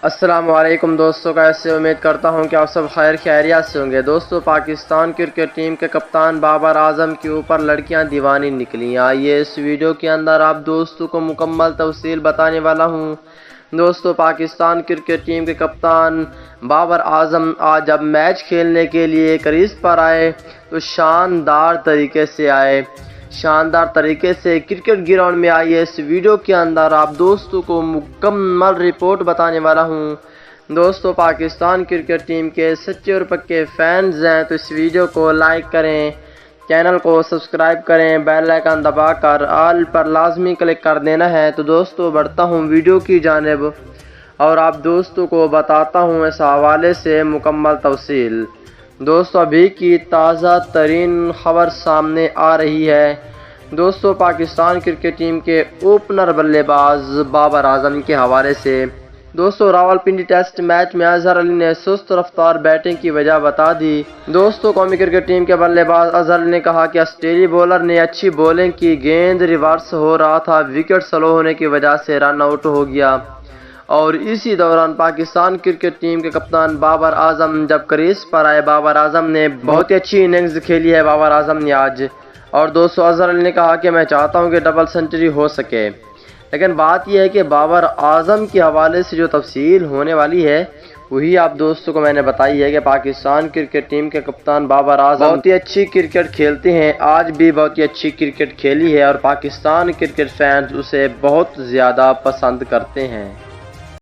السلام علیکم دوستوں، کیسے امید کرتا ہوں کہ آپ سب خیر خیریت سے ہوں گے۔ دوستوں، پاکستان کرکٹ ٹیم کے کپتان بابر اعظم کے اوپر لڑکیاں دیوانی نکلیں۔ آئیے اس ویڈیو کے اندر آپ دوستوں کو مکمل تفصیل بتانے والا ہوں۔ دوستوں، پاکستان کرکٹ ٹیم کے کپتان بابر اعظم آج جب میچ کھیلنے کے لیے کریز پر آئے تو شاندار طریقے سے کرکٹ گراؤنڈ میں آئیے اس ویڈیو کے اندر آپ دوستوں کو مکمل رپورٹ بتانے والا ہوں۔ دوستوں، پاکستان کرکٹ ٹیم کے سچے اور پکے فینز ہیں تو اس ویڈیو کو لائک کریں، چینل کو سبسکرائب کریں، بیل آئیکن دبا کر آل پر لازمی کلک کر دینا ہے۔ تو دوستوں، بڑھتا ہوں ویڈیو کی جانب اور آپ دوستوں کو بتاتا ہوں اس حوالے سے مکمل تفصیل۔ دوستو، ابھی کی تازہ ترین خبر سامنے آ رہی ہے۔ دوستو، پاکستان کرکٹ ٹیم کے اوپنر بلے باز بابر اعظم کے حوالے سے۔ دوستو، راولپنڈی ٹیسٹ میچ میں اظہر علی نے سست رفتار بیٹنگ کی وجہ بتا دی۔ دوستو، قومی کرکٹ ٹیم کے بلے باز اظہر علی نے کہا کہ آسٹریلوی بولر نے اچھی بولنگ کی، گیند ریورس ہو رہا تھا، وکٹ سلو ہونے کی وجہ سے رن آؤٹ ہو گیا۔ اور اسی دوران پاکستان کرکٹ ٹیم کے کپتان بابر اعظم جب کریز پر آئے، بابر اعظم نے بہت ہی اچھی اننگز کھیلی ہے بابر اعظم نے آج۔ اور دوستو، اظہر علی نے کہا کہ میں چاہتا ہوں کہ ڈبل سنچری ہو سکے، لیکن بات یہ ہے کہ بابر اعظم کے حوالے سے جو تفصیل ہونے والی ہے وہی آپ دوستوں کو میں نے بتائی ہے کہ پاکستان کرکٹ ٹیم کے کپتان بابر اعظم بہت ہی اچھی کرکٹ کھیلتے ہیں، آج بھی بہت ہی اچھی کرکٹ کھیلی ہے اور پاکستان کرکٹ فینز اسے بہت زیادہ پسند کرتے ہیں۔